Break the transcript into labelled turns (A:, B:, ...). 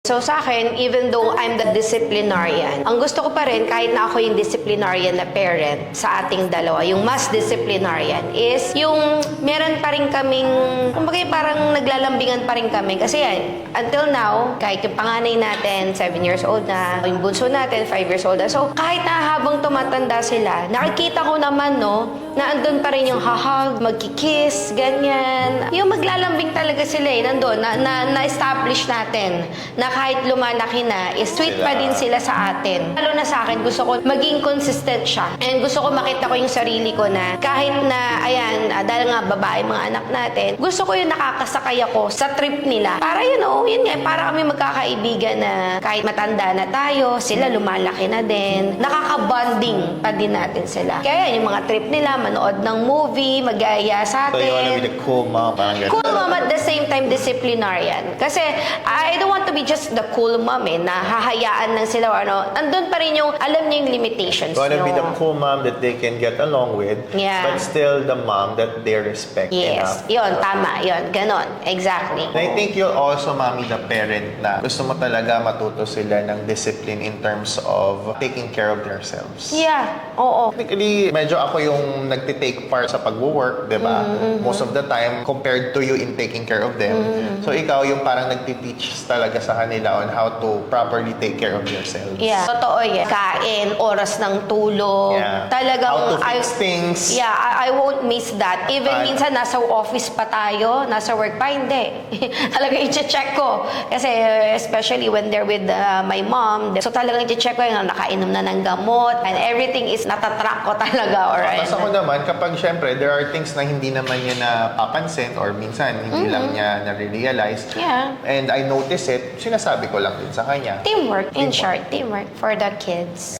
A: So sa akin, even though I'm the disciplinarian, ang gusto ko pa rin, kahit na ako yung disciplinarian na parent sa ating dalawa, yung mas disciplinarian is yung meron pa rin kaming, kumbaga parang naglalambingan pa rin kami. Kasi yan, until now, kahit yung panganay natin, 7 years old na, yung bunso natin, 5 years old na. So kahit na habang tumatanda sila, nakikita ko naman, no, na andun pa rin yung hahag, magkikiss, ganyan. Yung maglalambing talaga sila nandun, na-establish natin na kahit lumalaki na, sweet pa din sila sa atin. Lalo na sa akin, gusto ko maging consistent siya. And gusto ko makita ko yung sarili ko na kahit na, ayan, dahil nga babae mga anak natin, gusto ko yung nakakasakay ako sa trip nila. Para yun nga, para kami magkakaibigan na kahit matanda na tayo, sila lumalaki na din. Nakaka-bonding pa din natin sila. Kaya yung mga trip nila, manood ng movie, mag-aaya sa atin.
B: So you wanna be the cool mom, parang ganun.
A: Cool mom at the same time disciplinarian. Kasi I don't want to be just the cool mom na hahayaan lang sila or ano. Andun pa rin yung, alam niyo yung limitations
B: You wanna
A: nyo.
B: be the cool mom that they can get along with,
A: Yeah.
B: but still the mom that they respect
A: Yes.
B: enough.
A: Yun, tama. Yun, ganon. Exactly.
B: And I think you're also, mommy, the parent na gusto mo talaga matuto sila ng discipline in terms of taking care of themselves.
A: Yeah. Oo.
B: Technically, medyo ako yung nagtitake part sa pag-work, di ba? Most of the time, compared to you in taking care of them. So, ikaw yung parang nagtiteach talaga sa kanila on how to properly take care of yourselves.
A: Yeah. Totoo yan. Kain, oras ng tulog.
B: Yeah.
A: Talagang
B: How to fix things.
A: Yeah, I won't miss that. Even minsan nasa office pa tayo, nasa work pa, hindi. Talaga i-check ko. Kasi especially when they're with my mom, so talagang i-check ko yung nakainom na ng gamot and everything is natatrack ko talaga. Alright.
B: Tapos ako naman, kapag syempre, there are things na hindi naman niya napapansin or minsan hindi lang niya na-realize.
A: Yeah.
B: And I notice it, sinasabi ko lang din sa kanya.
A: Teamwork, in short, teamwork for the kids.